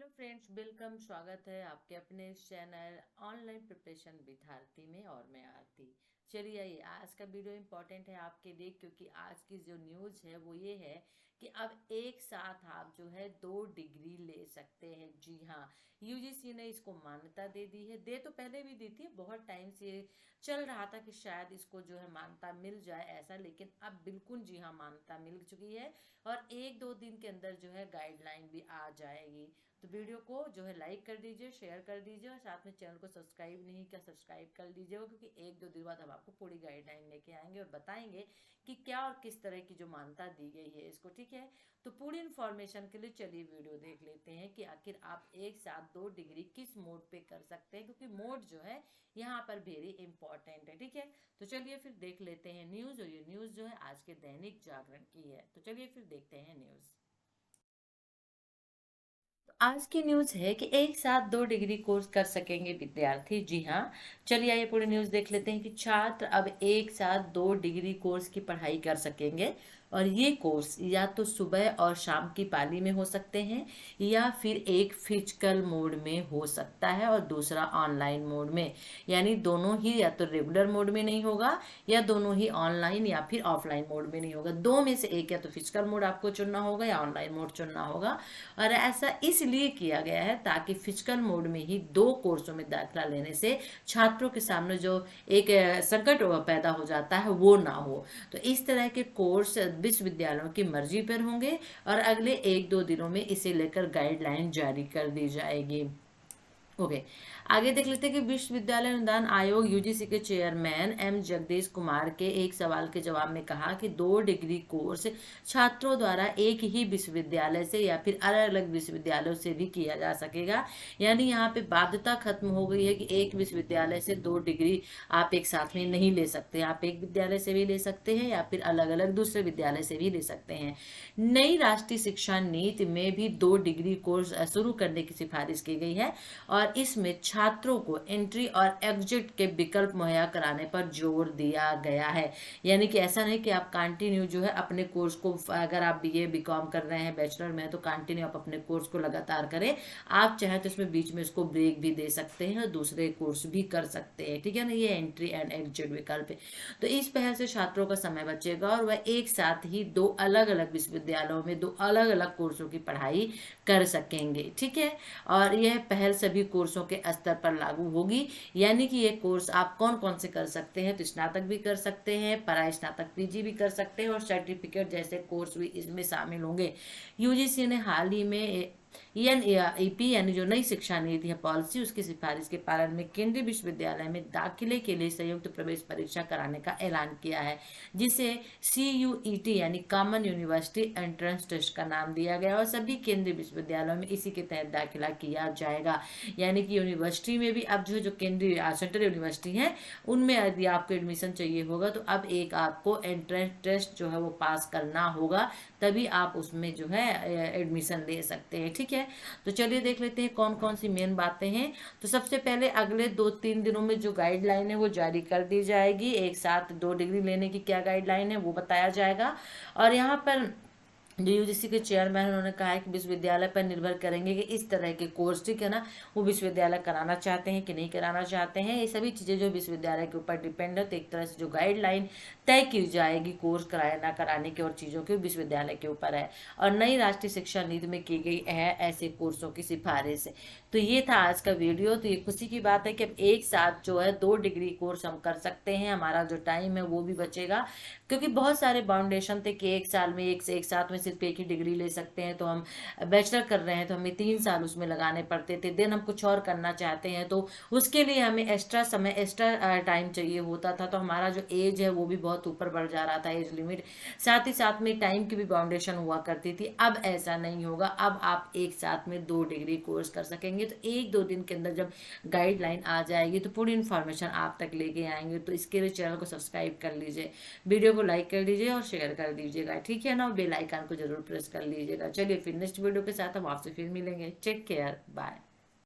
Friends, welcome. स्वागत है आपके अपने चैनल ऑनलाइन प्रिपरेशन विद आरती में और मैं आरती। चलिए, आइए आज का वीडियो इम्पोर्टेंट है आपके लिए, क्योंकि आज की जो न्यूज़ है वो ये है कि अब एक साथ आप जो है 2 डिग्री ले सकते हैं। जी हाँ, यूजीसी ने इसको मान्यता दे दी है। दे तो पहले भी दी थी, बहुत टाइम से चल रहा था कि शायद इसको जो है मान्यता मिल जाए ऐसा, लेकिन अब बिल्कुल जी हाँ मान्यता मिल चुकी है और 1-2 दिन के अंदर जो है गाइडलाइन भी आ जाएगी। तो वीडियो को जो है लाइक कर दीजिए, शेयर कर दीजिए और साथ में चैनल को सब्सक्राइब नहीं किया सब्सक्राइब कर लीजिएगा, क्योंकि 1-2 दिन बाद हम आपको पूरी गाइडलाइन लेके आएंगे और बताएंगे कि क्या और किस तरह की जो मान्यता दी गई है इसको। ठीक है, तो पूरी इन्फॉर्मेशन के लिए चलिए वीडियो देख लेते हैं कि आखिर आप एक साथ 2 डिग्री किस मोड पे कर सकते हैं, क्योंकि मोड जो है यहाँ पर वेरी इंपॉर्टेंट है। ठीक है, तो चलिए फिर देख लेते हैं न्यूज़, और ये न्यूज़ जो है आज के दैनिक जागरण की है। तो चलिए फिर देखते हैं न्यूज़। आज की न्यूज है कि एक साथ 2 डिग्री कोर्स कर सकेंगे विद्यार्थी। जी हाँ, चलिए आइए पूरी न्यूज देख लेते हैं कि छात्र अब एक साथ 2 डिग्री कोर्स की पढ़ाई कर सकेंगे। और ये कोर्स या तो सुबह और शाम की पाली में हो सकते हैं, या फिर एक फिजिकल मोड में हो सकता है और दूसरा ऑनलाइन मोड में। यानी दोनों ही, या तो रेगुलर मोड में नहीं होगा या दोनों ही ऑनलाइन या फिर ऑफलाइन मोड में नहीं होगा। दो में से एक, या तो फिजिकल मोड आपको चुनना होगा या ऑनलाइन मोड चुनना होगा। और ऐसा इसलिए किया गया है ताकि फिजिकल मोड में ही 2 कोर्सों में दाखिला लेने से छात्रों के सामने जो एक संकट पैदा हो जाता है वो ना हो। तो इस तरह के कोर्स विश्वविद्यालयों की मर्जी पर होंगे और अगले 1-2 दिनों में इसे लेकर गाइडलाइन जारी कर दी जाएगी। ओके, आगे देख लेते हैं कि विश्वविद्यालय अनुदान आयोग यूजीसी के चेयरमैन एम जगदीश कुमार के एक सवाल के जवाब में कहा कि 2 डिग्री कोर्स छात्रों द्वारा एक ही विश्वविद्यालय से या फिर अलग अलग विश्वविद्यालयों से भी किया जा सकेगा। यानी यहाँ पे बाध्यता खत्म हो गई है कि एक विश्वविद्यालय से 2 डिग्री आप एक साथ में नहीं ले सकते। आप एक विद्यालय से भी ले सकते हैं या फिर अलग अलग दूसरे विद्यालय से भी ले सकते हैं। नई राष्ट्रीय शिक्षा नीति में भी 2 डिग्री कोर्स शुरू करने की सिफारिश की गई है और इसमें छात्रों को एंट्री और एग्जिट के विकल्प मुहैया कराने पर जोर दिया गया है। यानी कि ऐसा नहीं कि आप कंटिन्यू जो है अपने कोर्स को, अगर आप बीए बीकॉम कर रहे हैं, बैचलर में है, तो कंटिन्यू आप अपने कोर्स को लगातार करें। आप चाहे तो इसमें बीच में इसको ब्रेक भी दे सकते हैं और दूसरे कोर्स भी कर सकते हैं। ठीक है ना, ये एंट्री एंड एग्जिट विकल्प है। तो इस पहल से छात्रों का समय बचेगा और वह एक साथ ही 2 अलग अलग विश्वविद्यालयों में 2 अलग अलग कोर्सों की पढ़ाई कर सकेंगे। ठीक है, और यह पहल सभी कोर्सों के स्तर पर लागू होगी। यानी कि ये कोर्स आप कौन कौन से कर सकते हैं, तो स्नातक भी कर सकते हैं, पराई स्नातक पीजी भी कर सकते हैं और सर्टिफिकेट जैसे कोर्स भी इसमें शामिल होंगे। यूजीसी ने हाल ही में एनईपी यानी जो नई शिक्षा नीति है, पॉलिसी, उसकी सिफारिश के पालन में केंद्रीय विश्वविद्यालय में दाखिले के लिए संयुक्त प्रवेश परीक्षा कराने का ऐलान किया है, जिसे CUET यानी कॉमन यूनिवर्सिटी एंट्रेंस टेस्ट का नाम दिया गया और सभी केंद्रीय विश्वविद्यालयों में इसी के तहत दाखिला किया जाएगा। यानी कि यूनिवर्सिटी में भी अब जो जो केंद्रीय सेंट्रल यूनिवर्सिटी है उनमें यदि आपको एडमिशन चाहिए होगा तो अब एक आपको एंट्रेंस टेस्ट जो है वो पास करना होगा, तभी आप उसमें जो है एडमिशन ले सकते हैं। ठीक है, तो चलिए देख लेते हैं कौन कौन सी मेन बातें हैं। तो सबसे पहले अगले 2-3 दिनों में जो गाइडलाइन है वो जारी कर दी जाएगी। एक साथ 2 डिग्री लेने की क्या गाइडलाइन है वो बताया जाएगा। और यहाँ पर जो यूजीसी के चेयरमैन उन्होंने कहा है कि विश्वविद्यालय पर निर्भर करेंगे कि इस तरह के कोर्स, ठीक है ना, वो विश्वविद्यालय कराना चाहते हैं कि नहीं कराना चाहते हैं। ये सभी चीज़ें जो विश्वविद्यालय के ऊपर डिपेंड है। तो एक तरह से जो गाइडलाइन तय की जाएगी कोर्स कराए ना कराने के और चीज़ों के, विश्वविद्यालय के ऊपर है। और नई राष्ट्रीय शिक्षा नीति में की गई है ऐसे कोर्सों की सिफारिश। तो ये था आज का वीडियो। तो ये खुशी की बात है कि अब एक साथ जो है 2 डिग्री कोर्स हम कर सकते हैं। हमारा जो टाइम है वो भी बचेगा, क्योंकि बहुत सारे बाउंडेशन थे कि एक साल में एक साथ में सिर्फ एक ही डिग्री ले सकते हैं। तो हम बैचलर कर रहे हैं तो हमें 3 साल उसमें लगाने पड़ते थे। देन हम कुछ और करना चाहते हैं तो उसके लिए हमें एक्स्ट्रा समय, एक्स्ट्रा टाइम चाहिए होता था। तो हमारा जो एज है वो भी बहुत ऊपर बढ़ जा रहा था, एज लिमिट। साथ ही साथ में टाइम की भी बाउंडेशन हुआ करती थी। अब ऐसा नहीं होगा, अब आप एक साथ में 2 डिग्री कोर्स कर सकेंगे। तो 1-2 दिन के अंदर जब गाइडलाइन आ जाएगी तो पूरी इन्फॉर्मेशन आप तक लेके आएंगे। तो इसके लिए चैनल को सब्सक्राइब कर लीजिए, वीडियो को लाइक कर दीजिए और शेयर कर दीजिएगा। ठीक है ना, बेल आइकन को जरूर प्रेस कर लीजिएगा। चलिए फिर नेक्स्ट वीडियो के साथ हम आपसे फिर मिलेंगे। Take care, bye.